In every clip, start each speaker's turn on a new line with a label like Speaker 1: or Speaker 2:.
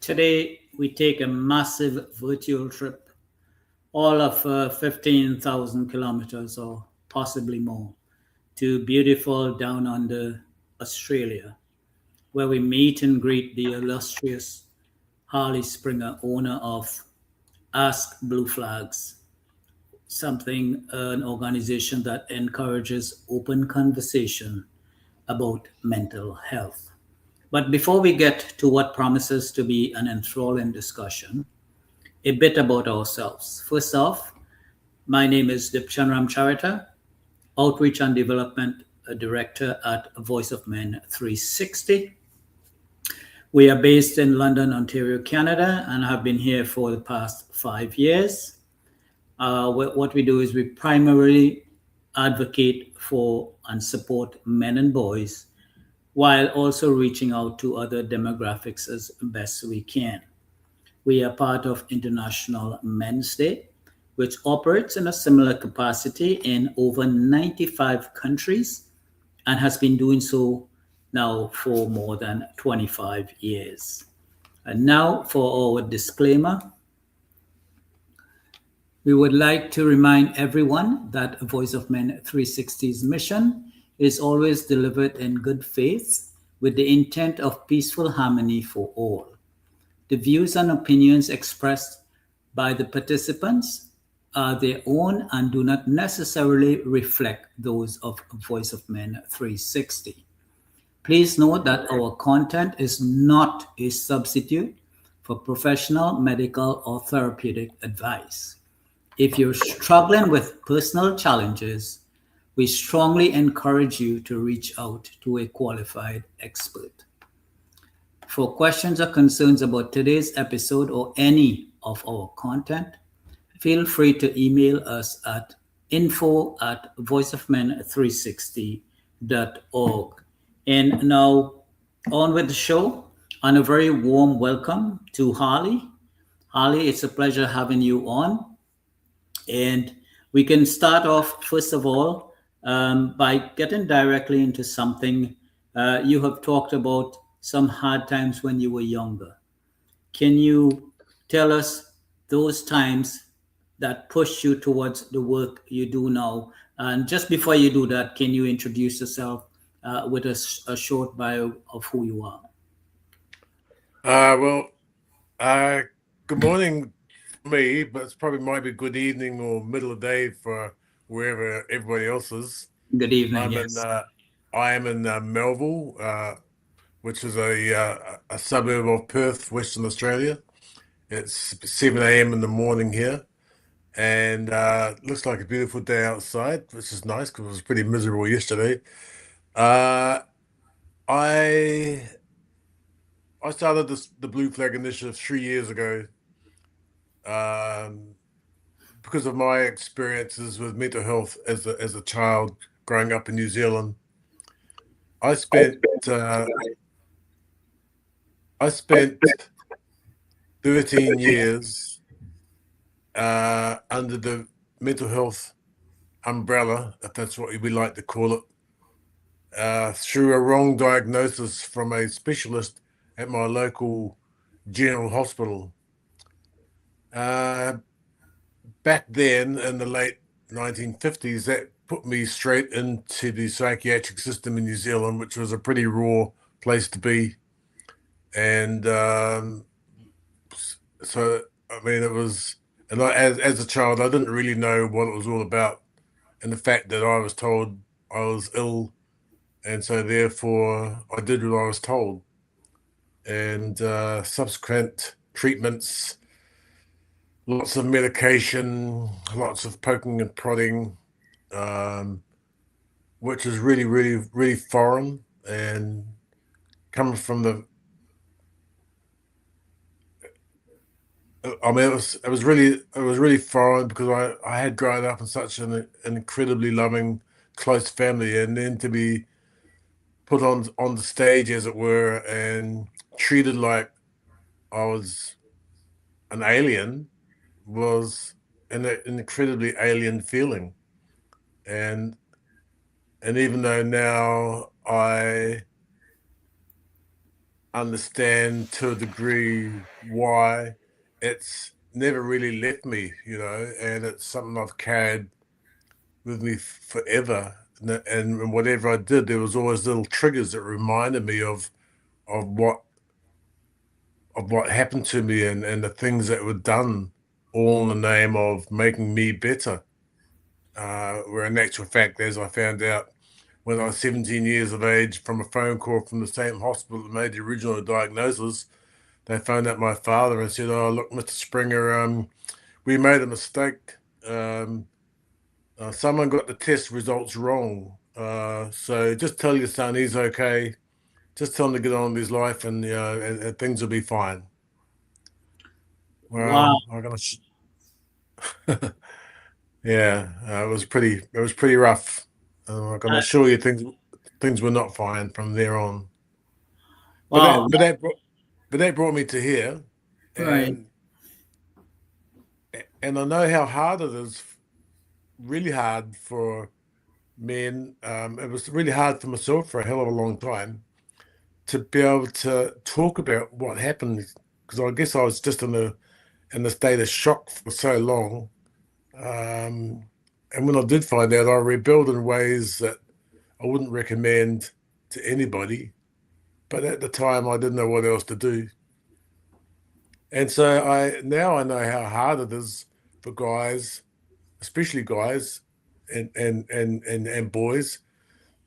Speaker 1: Today, we take a massive virtual trip, all of 15,000 kilometers or possibly more, to beautiful down under Australia, where we meet and greet the illustrious Harley Springer, owner of Ask Blue Flags, an organization that encourages open conversation about mental health. But before we get to what promises to be an enthralling discussion, a bit about ourselves. First off, my name is Dipchand Ramcharitar, Outreach and Development Director at Voice of Men 360. We are based in London, Ontario, Canada, and have been here for the past 5 years. What we do is we primarily advocate for and support men and boys while also reaching out to other demographics as best we can. We are part of International Men's Day, which operates in a similar capacity in over 95 countries and has been doing so now for more than 25 years. And now for our disclaimer. We would like to remind everyone that Voice of Men 360's mission is always delivered in good faith with the intent of peaceful harmony for all. The views and opinions expressed by the participants are their own and do not necessarily reflect those of Voice of Men 360. Please note that our content is not a substitute for professional, medical, or therapeutic advice. If you're struggling with personal challenges, we strongly encourage you to reach out to a qualified expert. For questions or concerns about today's episode or any of our content, feel free to email us at info@voiceofmen360.org. And now, on with the show, and a very warm welcome to Harley. Harley, it's a pleasure having you on. And we can start off, first of all, by getting directly into something. You have talked about some hard times when you were younger. Can you tell us those times that pushed you towards the work you do now? And just before you do that, can you introduce yourself with a short bio of who you are?
Speaker 2: Well, good morning for me, but it's probably might be good evening or middle of the day for wherever everybody else is.
Speaker 1: Good evening.
Speaker 2: I'm
Speaker 1: Yes.
Speaker 2: I am in Melville, which is a suburb of Perth, Western Australia. It's 7 a.m. in the morning here, and looks like a beautiful day outside, which is nice because it was pretty miserable yesterday. Uh, I I started the Blue Flag initiative 3 years ago um, because of my experiences with mental health as a child growing up in New Zealand. I spent uh, I spent 13 years under the mental health umbrella, if that's what we like to call it, through a wrong diagnosis from a specialist at my local general hospital. Uh, Back then, in the late 1950s, that put me straight into the psychiatric system in New Zealand, which was a pretty raw place to be. And so, I mean, it was, and as a child, I didn't really know what it was all about. And the fact that I was told I was ill, and so therefore I did what I was told. And subsequent treatments, lots of medication, lots of poking and prodding, um, which is really, really, really foreign. And coming from I mean, it was really foreign because I had grown up in such an incredibly loving, close family, and then to be put on the stage, as it were, and treated like I was an alien was an incredibly alien feeling. And even though now understand to a degree why it's never really left me, and it's something I've carried with me forever. And whatever I did, there was always little triggers that reminded me of what of what happened to me and the things that were done, all in the name of making me better. Where in actual fact, as I found out when I was 17 years of age from a phone call from the same hospital that made the original diagnosis, they phoned up my father and said, "Oh, look, Mr. Springer, we made a mistake. Someone got the test results wrong. So just tell your son he's okay. Just tell him to get on with his life, and and things will be fine."
Speaker 1: Wow.
Speaker 2: Well, yeah, it was pretty rough. I'm gonna
Speaker 1: Uh,
Speaker 2: assure you, things were not fine from there on. But
Speaker 1: wow.
Speaker 2: that brought me to here,
Speaker 1: Right.
Speaker 2: and I know how hard it is, really hard for men. It was really hard for myself for a hell of a long time to be able to talk about what happened, because I guess I was just in a state of shock for so long. Um, and when I did find out, I rebelled in ways that I wouldn't recommend to anybody. But at the time, I didn't know what else to do. And so I know how hard it is for guys, especially guys and boys,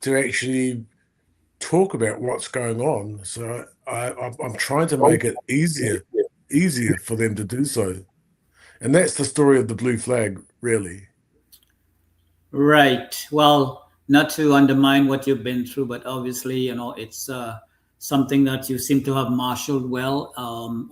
Speaker 2: to actually talk about what's going on. So I'm trying to make it easier for them to do so. And that's the story of the Blue Flag, really.
Speaker 1: Right. Well, not to undermine what you've been through, but obviously, it's something that you seem to have marshaled well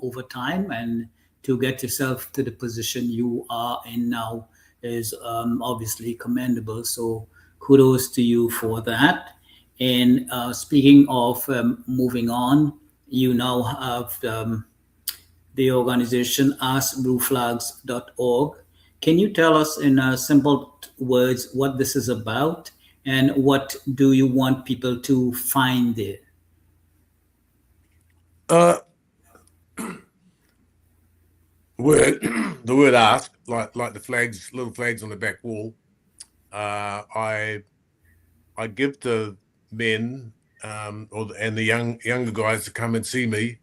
Speaker 1: over time, and to get yourself to the position you are in now is obviously commendable. So, kudos to you for that. And speaking of moving on, you now have the organization askblueflags.org. Can you tell us in simple words what this is about and what do you want people to find there?
Speaker 2: Uh, word the word ask, like the flags, little flags on the back wall. I give the men, and the younger guys to come and see me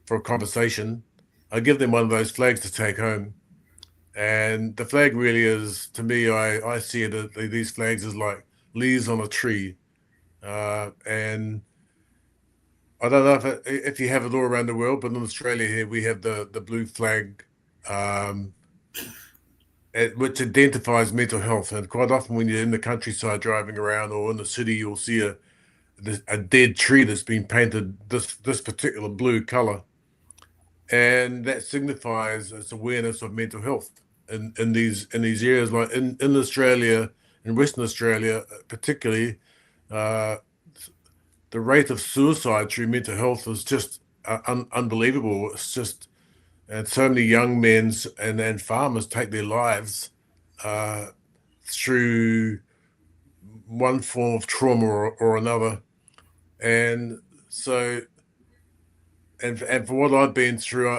Speaker 2: for a conversation. I give them one of those flags to take home. And the flag really is, to me, I see it, these flags as like leaves on a tree. And I don't know if you have it all around the world, but in Australia here we have the blue flag, um, which identifies mental health. And quite often when you're in the countryside driving around or in the city, you'll see a dead tree that's been painted this particular blue color, and that signifies its awareness of mental health in these areas, like in Australia, in Western Australia particularly. uh, the rate of suicide through mental health is just unbelievable. It's just, and so many young men and farmers take their lives uh, through one form of trauma or another. And so, and for what I've been through,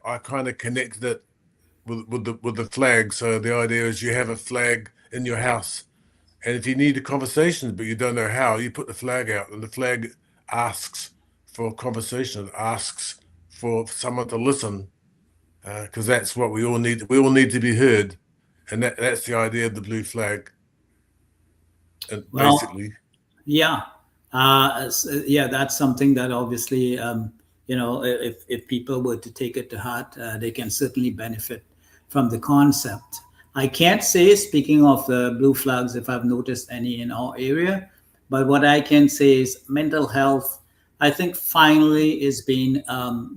Speaker 2: I kind of connected it with the flag. So the idea is you have a flag in your house, and if you need a conversation but you don't know how, you put the flag out, and the flag asks for a conversation. It asks for someone to listen, because that's what we all need. We all need to be heard, and that's the idea of the blue flag, and
Speaker 1: Well,
Speaker 2: basically.
Speaker 1: yeah. Yeah, that's something that obviously, if people were to take it to heart, they can certainly benefit from the concept. I can't say, speaking of the blue flags, if I've noticed any in our area, but what I can say is mental health, I think finally is being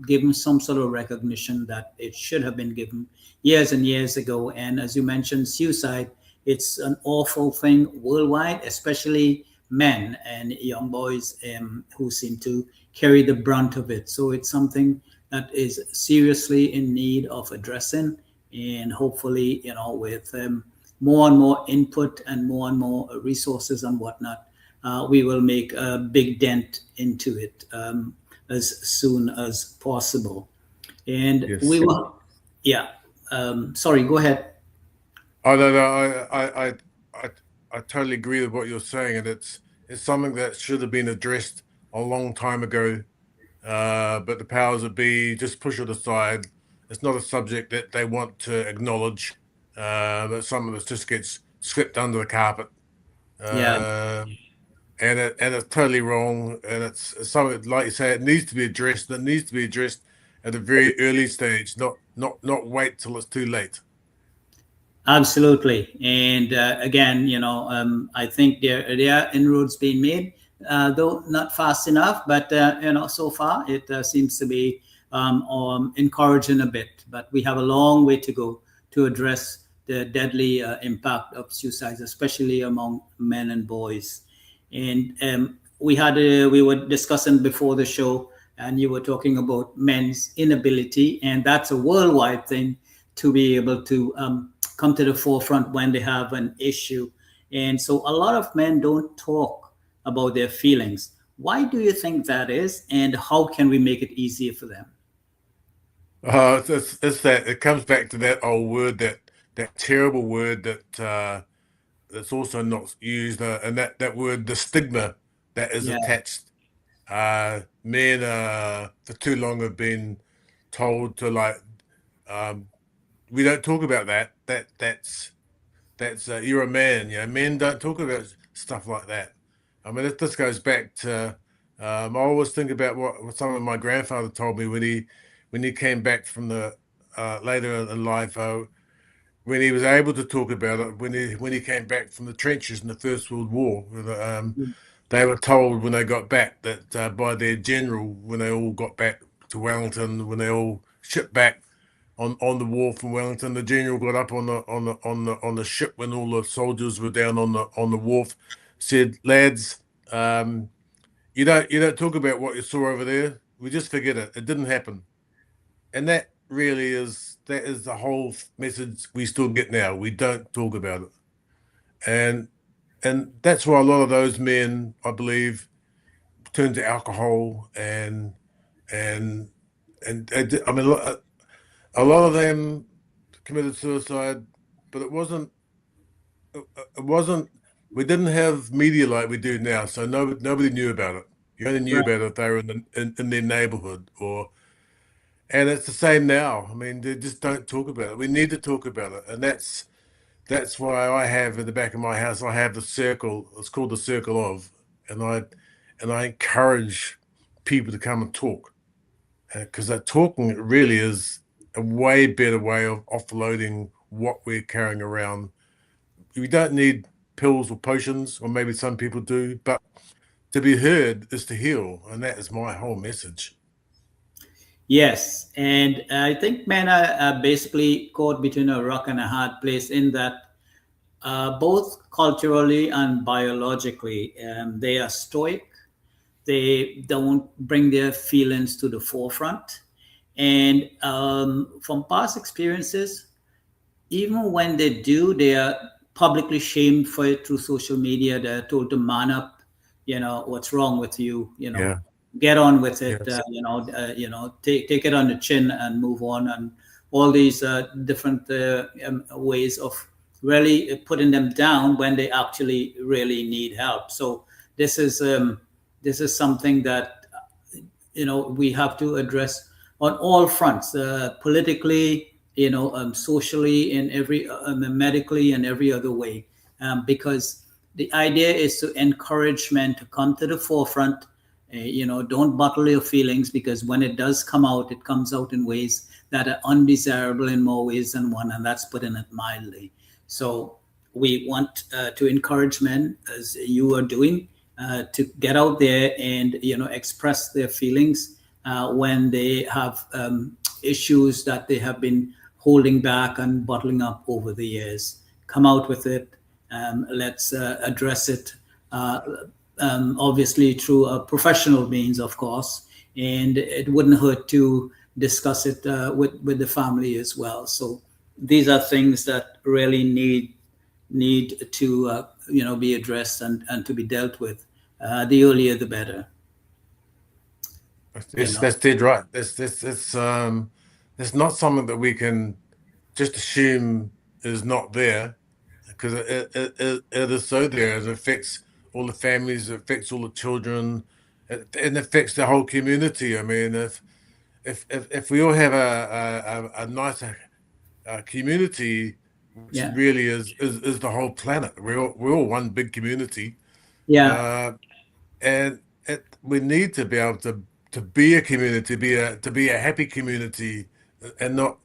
Speaker 1: given some sort of recognition that it should have been given years and years ago. And as you mentioned, suicide, it's an awful thing worldwide, especially men and young boys who seem to carry the brunt of it. So it's something that is seriously in need of addressing, and hopefully, with more and more input and more resources and whatnot, we will make a big dent into it. as soon as possible. And we
Speaker 2: Yes.
Speaker 1: will, yeah. Sorry, go ahead.
Speaker 2: I don't know. I I totally agree with what you're saying, and it's something that should have been addressed a long time ago. But the powers that be just push it aside. It's not a subject that they want to acknowledge. It's something that just gets swept under the carpet.
Speaker 1: Yeah,
Speaker 2: Uh, and it's totally wrong. And it's something, like you say, it needs to be addressed. It needs to be addressed at a very early stage, not wait till it's too late.
Speaker 1: absolutely. And again, I think there are inroads being made, though not fast enough. But so far it seems to be encouraging a bit. But we have a long way to go to address the deadly impact of suicides, especially among men and boys. And we were discussing before the show, and you were talking about men's inability, and that's a worldwide thing to be able to come to the forefront when they have an issue. And so a lot of men don't talk about their feelings. Why do you think that is, and how can we make it easier for them?
Speaker 2: It's that it comes back to that old word, that terrible word that's also not used, and that word, the stigma that is
Speaker 1: Yeah,
Speaker 2: attached. Men for too long have been told to, like, um, we don't talk about that. That's you're a man. You know, men don't talk about stuff like that. I mean, this goes back to. I always think about what some of my grandfather told me when he came back from the later in life. When he was able to talk about it, when he came back from the trenches in the First World War. They were told when they got back that by their general, when they all got back to Wellington, when they all shipped back on the wharf in Wellington, the general got up on the ship when all the soldiers were down on the wharf, said, "Lads, um, you don't talk about what you saw over there. We just forget it. It didn't happen." And that is the whole message we still get now. We don't talk about it, and that's why a lot of those men, I believe, turn to alcohol and I mean, a lot of them committed suicide, but it wasn't. We didn't have media like we do now, so nobody knew about it. You only knew
Speaker 1: right.
Speaker 2: about it if they were in their neighborhood, and it's the same now. I mean, they just don't talk about it. We need to talk about it, and that's why I have in the back of my house. I have the circle. It's called the circle of, and I encourage people to come and talk, because that talking really is a way better way of offloading what we're carrying around. We don't need pills or potions, or maybe some people do, but to be heard is to heal, and that is my whole message.
Speaker 1: Yes, and I think men are basically caught between a rock and a hard place in that both culturally and biologically, they are stoic. They don't bring their feelings to the forefront. And from past experiences, even when they do, they are publicly shamed for it through social media. They're told to man up. What's wrong with you?
Speaker 2: Yeah.
Speaker 1: Get on with it.
Speaker 2: Yes.
Speaker 1: Take it on the chin and move on. And all these different ways of really putting them down when they actually really need help. So this is um, this is something that we have to address on all fronts, politically, socially, in every medically, and every other way, because the idea is to encourage men to come to the forefront. Don't bottle your feelings, because when it does come out, it comes out in ways that are undesirable in more ways than one, and that's putting it mildly. So we want to encourage men, as you are doing, to get out there and express their feelings when they have issues that they have been holding back and bottling up over the years. Come out with it. Let's address it, uh, obviously through a professional means, of course, and it wouldn't hurt to discuss it with the family as well. So these are things that really need to be addressed and to be dealt with. The earlier the better. you
Speaker 2: It's
Speaker 1: know.
Speaker 2: that's dead right. That's not something that we can just assume is not there, because it is so there. It affects all the families, it affects all the children, it affects the whole community. I mean, if we all have a nicer community, which
Speaker 1: Yeah,
Speaker 2: really is the whole planet. We're all one big community,
Speaker 1: yeah,
Speaker 2: uh, and we need to be able to be a community, to be a happy community, and not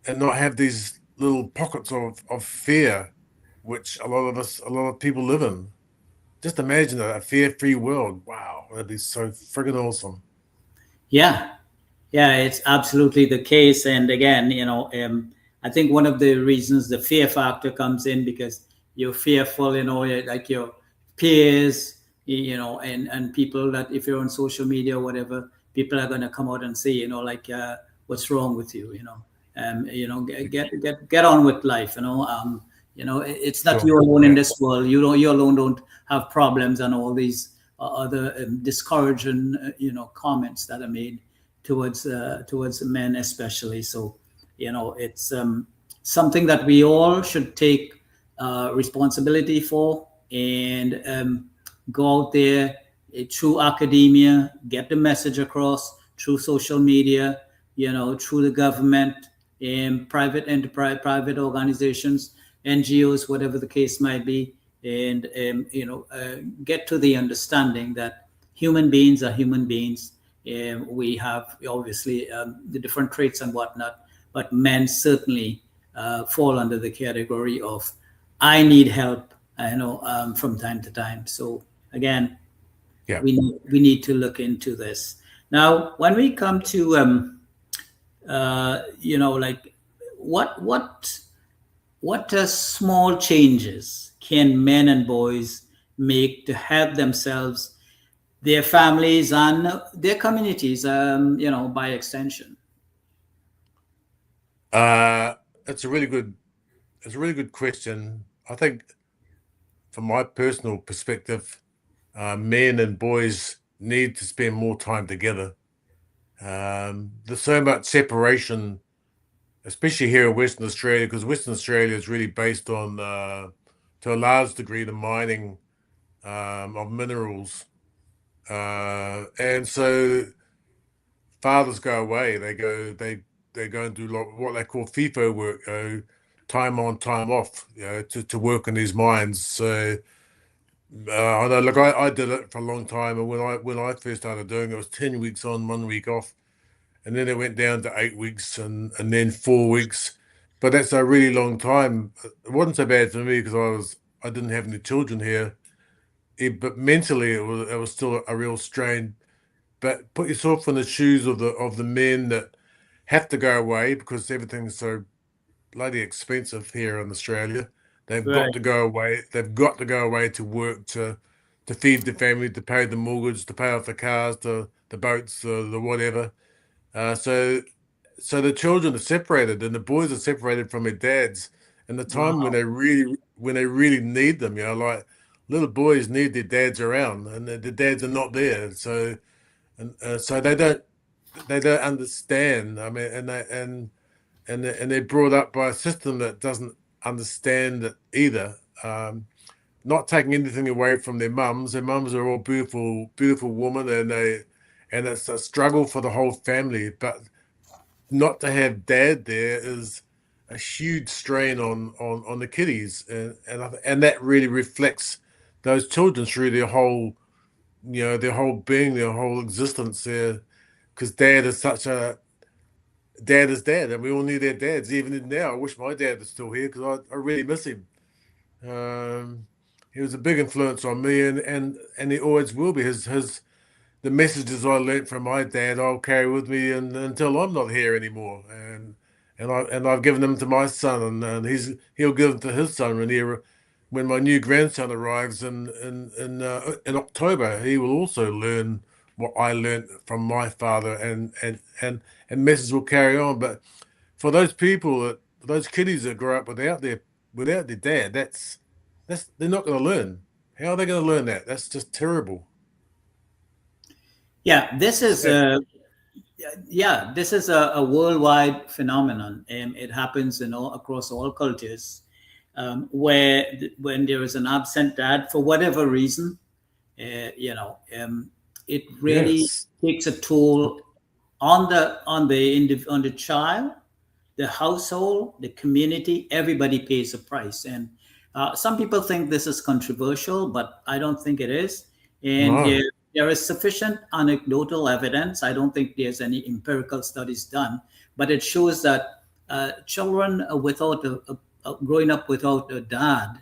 Speaker 2: have these little pockets of fear, which a lot of people live in. Just imagine a fear-free world. Wow, that'd be so friggin' awesome.
Speaker 1: yeah. Yeah, it's absolutely the case. And again, I think one of the reasons the fear factor comes in because you're fearful, like your peers, and people that if you're on social media or whatever, people are going to come out and say, like, what's wrong with you, get on with life, it's not you
Speaker 2: Sure.
Speaker 1: alone in
Speaker 2: Yeah.
Speaker 1: this world. You alone don't have problems and all these other discouraging, comments that are made towards men especially. So it's something that we all should take responsibility for, and go out there, through academia, get the message across through social media, through the government and private enterprise, private organizations, NGOs, whatever the case might be, and get to the understanding that human beings are human beings. We have obviously the different traits and whatnot, but men certainly fall under the category of I need help. From time to time. So again,
Speaker 2: Yeah.
Speaker 1: we need to look into this. Now, when we come to like what small changes can men and boys make to help themselves, their families, and their communities, by extension?
Speaker 2: Uh, it's a really good it's a really good question. I think from my personal perspective, men and boys need to spend more time together. There's so much separation, especially here in Western Australia, because Western Australia is really based on, to a large degree, the mining of minerals. And so fathers go away. They go and do what they call FIFO work, time on, time off, to work in these mines. So I know, look, I did it for a long time, and when I first started doing it, it was 10 weeks on, 1 week off, and then it went down to 8 weeks, and then 4 weeks. But that's a really long time. It wasn't so bad for me because I didn't have any children here. But mentally, it was still a real strain. But put yourself in the shoes of the men that have to go away because everything's so bloody expensive here in Australia. They've got
Speaker 1: Right.
Speaker 2: to go away. They've got to go away to work to feed the family, to pay the mortgage, to pay off the cars, the boats, the whatever. So the children are separated, and the boys are separated from their dads. And the time
Speaker 1: Wow.
Speaker 2: when they really need them, like little boys need their dads around, and the dads are not there. So they don't understand. I mean, and they're brought up by a system that doesn't understand it either. Not taking anything away from their mums. Their mums are all beautiful, beautiful women, and it's a struggle for the whole family. But not to have dad there is a huge strain on the kiddies, and that really reflects those children through their whole being, their whole existence there, because dad is dad, and we all need their dads. Even now, I wish my dad was still here because I really miss him. Um, he was a big influence on me, and he always will be. The messages I learnt from my dad, I'll carry with me until I'm not here anymore. And I've given them to my son, and he'll give them to his son when my new grandson arrives in October. He will also learn what I learnt from my father, and messages will carry on. But for those kiddies that grow up without their dad, that's they're not going to learn. How are they going to learn that? That's just terrible.
Speaker 1: Yeah, this
Speaker 2: So
Speaker 1: is yeah, this is a worldwide phenomenon, and it happens in all across all cultures, where when there is an absent dad for whatever reason, it really
Speaker 2: yes,
Speaker 1: takes a toll on the child, the household, the community. Everybody pays a price, and some people think this is controversial, but I don't think it is. And
Speaker 2: no,
Speaker 1: there is sufficient anecdotal evidence. I don't think there's any empirical studies done, but it shows that children without growing up without a dad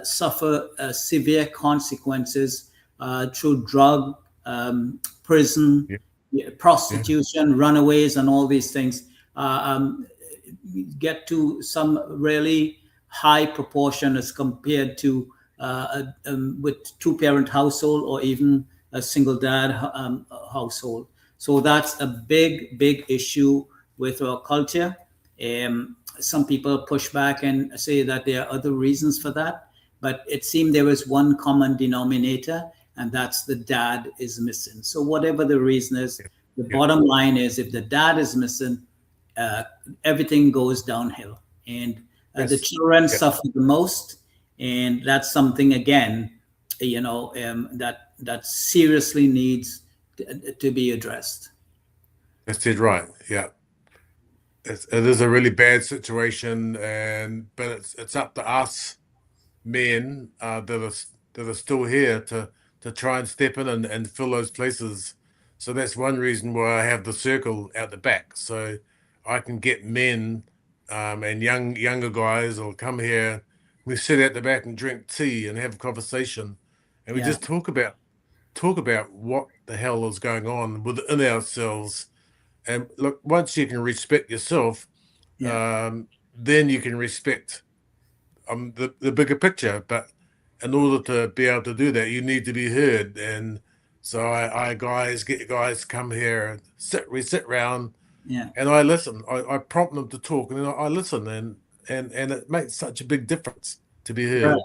Speaker 1: suffer severe consequences through drug, prison,
Speaker 2: yeah, yeah,
Speaker 1: prostitution, runaways, and all these things. Get to some really high proportion as compared to with two-parent household or even a single dad household. So that's a big issue with our culture. Some people push back and say that there are other reasons for that, but it seemed there was one common denominator, and that's the dad is missing. So whatever the reason is, the
Speaker 2: yeah,
Speaker 1: bottom line is if the dad is missing, uh, everything goes downhill, and the
Speaker 2: yes,
Speaker 1: children
Speaker 2: yeah,
Speaker 1: suffer the most. And that's something again, that seriously needs to be addressed.
Speaker 2: that's it, right, yeah. It is a really bad situation, and but it's up to us men that are still here to try and step in and fill those places. So that's one reason why I have the circle out the back, so I can get men and younger guys will come here. We sit at the back and drink tea and have a conversation, and we
Speaker 1: Yeah,
Speaker 2: just talk about what the hell is going on within ourselves. And look, once you can respect yourself,
Speaker 1: yeah,
Speaker 2: then you can respect the bigger picture. But in order to be able to do that, you need to be heard. And so I guys get guys come here, we sit round,
Speaker 1: yeah.
Speaker 2: and I listen. I prompt them to talk, and then I listen, and it makes such a big difference to be
Speaker 1: Right.
Speaker 2: heard.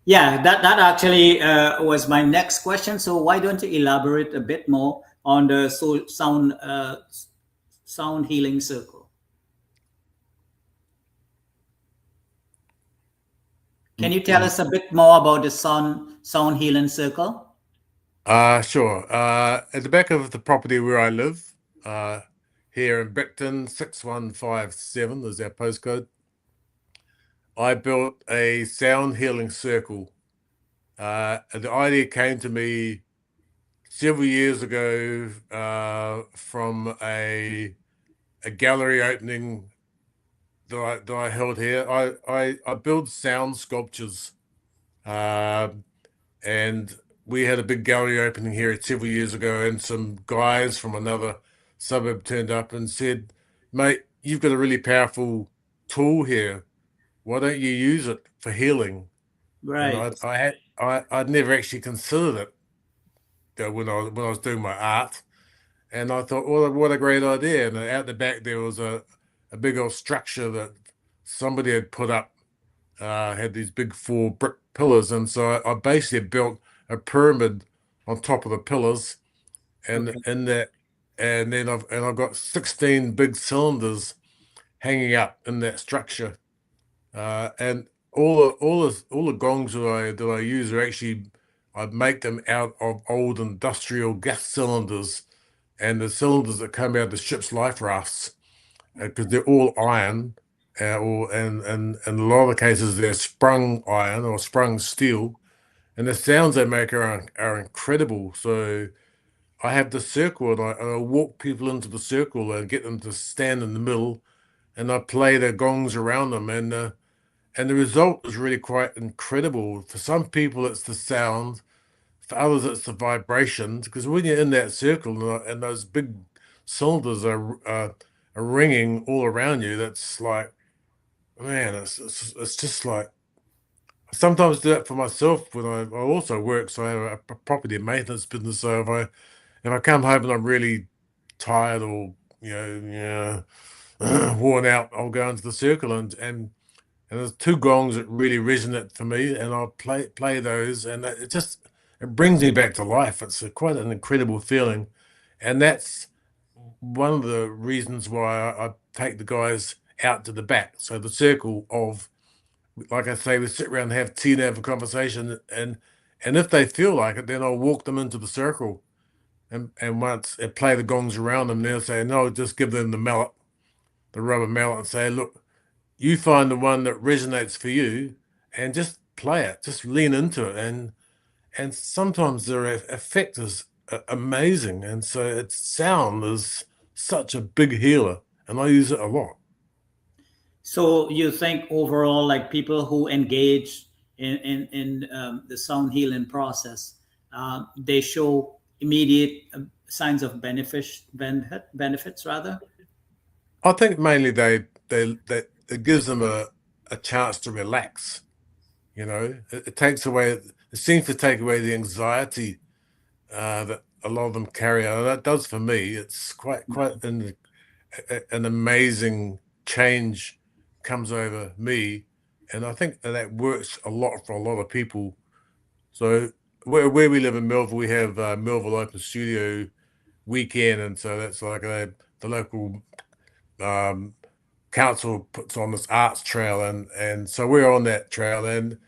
Speaker 1: Yeah, that actually was my next question. So why don't you elaborate a bit more on the sound healing circle? Can you tell us a bit more about the sound healing circle?
Speaker 2: Sure. At the back of the property where I live, uh, here in Brickton, 6157 is our postcode. I built a sound healing circle. The idea came to me several years ago from a gallery opening that I held here. I build sound sculptures, uh, and we had a big gallery opening here several years ago, and some guys from another suburb turned up and said, "Mate, you've got a really powerful tool here. Why don't you use it for healing?" And
Speaker 1: Right.
Speaker 2: I'd never actually considered it when I was doing my art, and I thought, well, what a great idea! And out the back there was a big old structure that somebody had put up, had these big four brick pillars, and so I basically built a pyramid on top of the pillars, and
Speaker 1: Okay.
Speaker 2: in that, and then I've got 16 big cylinders hanging up in that structure, and all the gongs that I use are actually I make them out of old industrial gas cylinders, and the cylinders that come out of the ship's life rafts, because they're all iron, or and in a lot of the cases they're sprung iron or sprung steel, and the sounds they make are incredible. So I have the circle, and I walk people into the circle and get them to stand in the middle, and I play the gongs around them, and the result is really quite incredible. For some people, it's the sound. For others, it's the vibrations. Because when you're in that circle and those big cylinders are ringing all around you, that's like, man, it's just like. I sometimes do that for myself when I also work. So I have a property maintenance business. So if I come home and I'm really tired or worn out, I'll go into the circle and there's two gongs that really resonate for me, and I'll play those, and it it brings me back to life. It's quite an incredible feeling, and that's one of the reasons why I take the guys out to the back. So the circle of, like I say, we sit around and have tea and have a conversation, and if they feel like it, then I'll walk them into the circle, and once and play the gongs around them, they'll say no, just give them the mallet, the rubber mallet, and say, look, you find the one that resonates for you, and just play it, just lean into it, and sometimes their effect is amazing, and so its sound is such a big healer, and I use it a lot.
Speaker 1: So you think overall, like people who engage in the sound healing process, they show immediate signs of benefits rather.
Speaker 2: I think mainly they it gives them a chance to relax. It takes away. It seems to take away the anxiety that a lot of them carry, and that does for me. It's quite an amazing change comes over me, and I think that works a lot for a lot of people. So where we live in Melville, we have Melville Open Studio weekend, and so that's like the local um, council puts on this arts trail, and so we're on that trail, and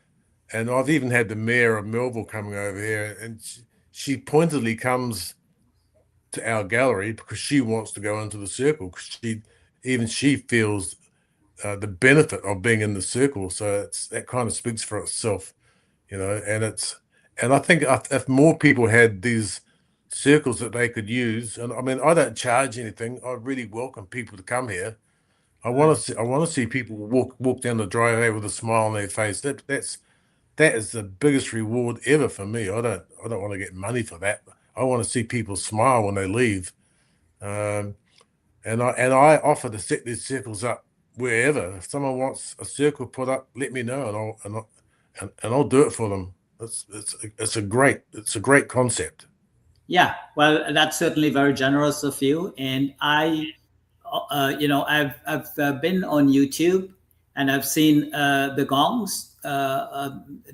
Speaker 2: I've even had the mayor of Melville coming over here, and she pointedly comes to our gallery because she wants to go into the circle, because she feels the benefit of being in the circle. So that kind of speaks for itself, and I think if more people had these circles that they could use, and I mean, I don't charge anything. I really welcome people to come here.
Speaker 1: Right.
Speaker 2: I want to see people walk down the driveway with a smile on their face. That is the biggest reward ever for me. I don't want to get money for that. I want to see people smile when they leave. Um, and I offer to set these circles up wherever. If someone wants a circle put up, let me know, and I'll do it for them. It's a great concept.
Speaker 1: Yeah, well, that's certainly very generous of you. And I've been on YouTube and I've seen the gongs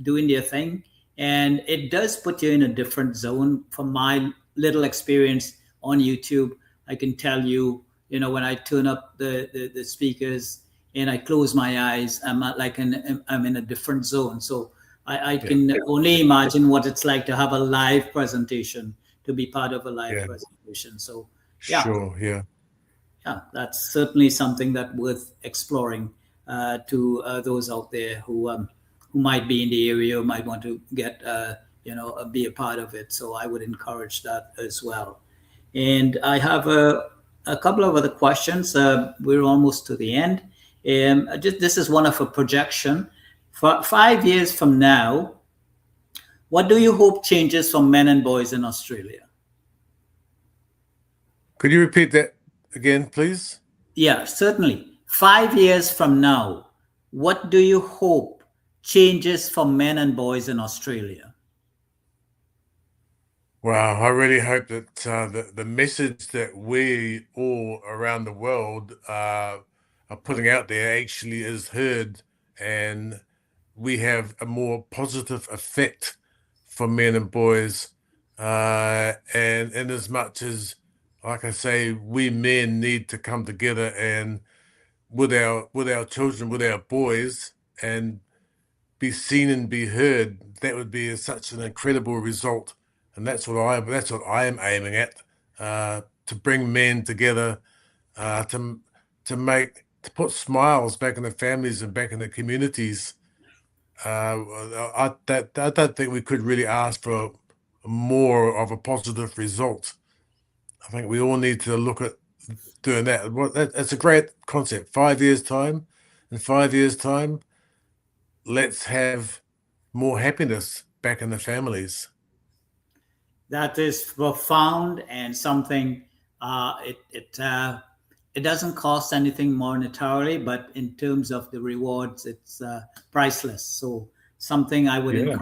Speaker 1: doing their thing, and it does put you in a different zone. From my little experience on YouTube, I can tell you, when I turn up the speakers and I close my eyes, I'm in a different zone. So I
Speaker 2: Yeah,
Speaker 1: can only imagine what it's like to have a live presentation, to be part of a live
Speaker 2: yeah,
Speaker 1: presentation. So yeah,
Speaker 2: sure, yeah,
Speaker 1: yeah, that's certainly something that worth exploring to those out there who might be in the area, who might want to get be a part of it. So I would encourage that as well. And I have a couple of other questions. We're almost to the end. This is one of a projection. For 5 years from now, what do you hope changes for men and boys in Australia?
Speaker 2: Could you repeat that again, please?
Speaker 1: Yeah, certainly. 5 years from now, what do you hope changes for men and boys in Australia?
Speaker 2: Wow, I really hope that the message that we all around the world are putting out there actually is heard, and we have a more positive effect for men and boys. And in as much as, like I say, we men need to come together and with our children, with our boys, and be seen and be heard, that would be such an incredible result. And that's what I am aiming at, to bring men together, uh, to to put smiles back in the families and back in the communities. I don't think we could really ask for more of a positive result. I think we all need to look at doing that. That's a great concept. 5 years time, in 5 years time, let's have more happiness back in the families.
Speaker 1: That is profound and something. It doesn't cost anything monetarily, but in terms of the rewards, it's priceless. So something
Speaker 2: Yeah,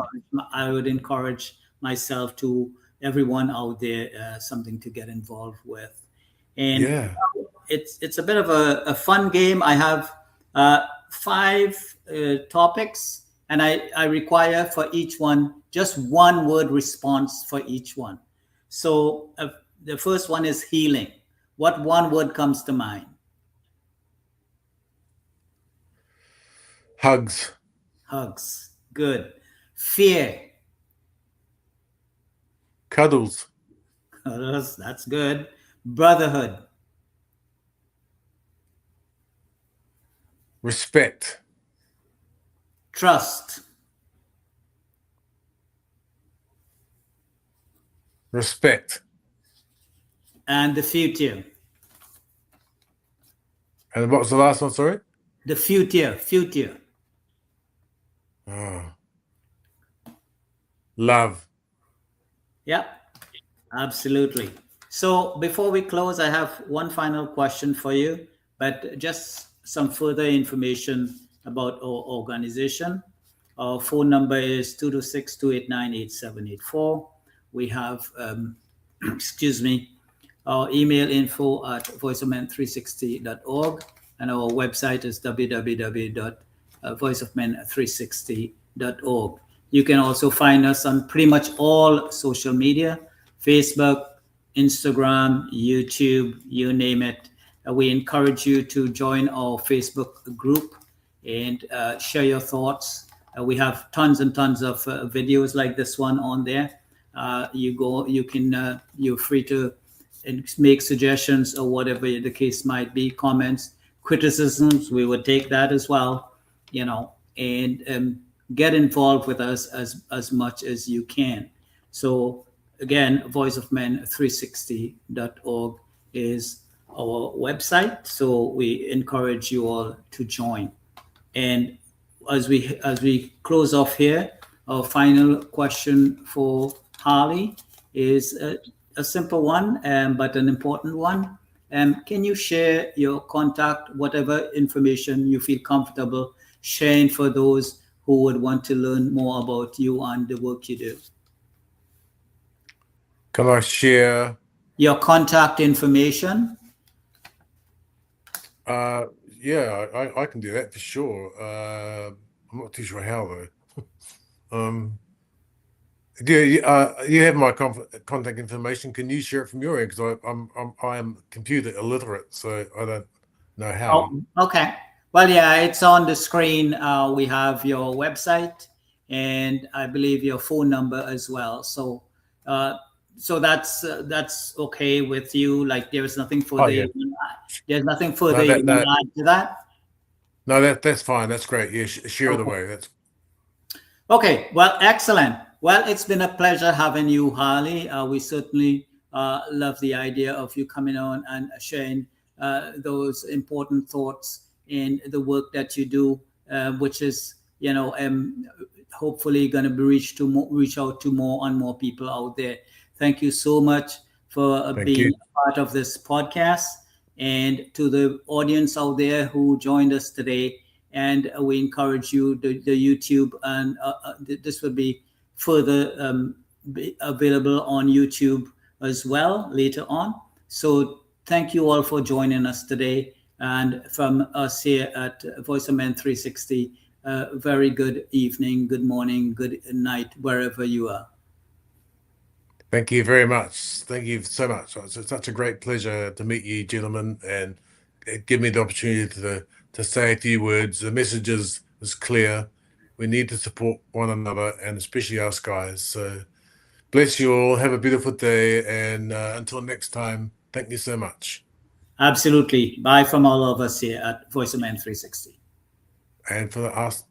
Speaker 1: I would encourage myself to everyone out there, something to get involved with. And
Speaker 2: yeah,
Speaker 1: it's a bit of a fun game. I have five topics, and I require for each one just one word response for each one. So the first one is healing. What one word comes to mind?
Speaker 2: Hugs.
Speaker 1: Hugs. Good. Fear.
Speaker 2: Cuddles.
Speaker 1: That's good. Brotherhood.
Speaker 2: Respect.
Speaker 1: Trust.
Speaker 2: Respect.
Speaker 1: And the future.
Speaker 2: And what was the last one? Sorry.
Speaker 1: The future. Future.
Speaker 2: Oh. Love.
Speaker 1: Yep. Absolutely. So before we close, I have one final question for you, but just some further information about our organization. Our phone number is 226-289-8784. We have, excuse me, our email info at voiceofmen360.org, and our website is www.voiceofmen360.org. You can also find us on pretty much all social media: Facebook, Instagram, YouTube, you name it. We encourage you to join our Facebook group and share your thoughts. We have tons and tons of videos like this one on there. You're free to make suggestions or whatever the case might be, comments, criticisms. We would take that as well, and get involved with us as much as you can. So again, voiceofmen360.org is our website. So we encourage you all to join. And as we close off here, our final question for Harley is a simple one, but an important one. Can you share your contact, whatever information you feel comfortable sharing for those who would want to learn more about you and the work you do?
Speaker 2: Can I share
Speaker 1: your contact information?
Speaker 2: Yeah, I can do that for sure. I'm not too sure how though. You have my contact information. Can you share it from your end? Because I'm computer illiterate, so I don't know how.
Speaker 1: Oh, okay. Well, yeah, it's on the screen. We have your website, and I believe your phone number as well. So, that's okay with you. Like, there's nothing further.
Speaker 2: Yeah.
Speaker 1: There's nothing further you want to add to that.
Speaker 2: No, that's fine. That's great. Yeah, share the way. That's
Speaker 1: okay. Well, excellent. Well, it's been a pleasure having you, Harley. We certainly love the idea of you coming on and sharing those important thoughts in the work that you do, which is, hopefully going to be reach out to more and more people out there. Thank you so much for being a part of this podcast, and to the audience out there who joined us today. And we encourage you, the YouTube, and this will be further available on YouTube as well later on. So thank you all for joining us today. And from us here at Voice of Men 360, very good evening, good morning, good night, wherever you are.
Speaker 2: Thank you very much. Thank you so much. It's such a great pleasure to meet you, gentlemen, and give me the opportunity to say a few words. The message is clear. We need to support one another, and especially us guys. So bless you all. Have a beautiful day. And until next time, thank you so much.
Speaker 1: Absolutely. Bye from all of us here at Voice of Men 360.
Speaker 2: And for us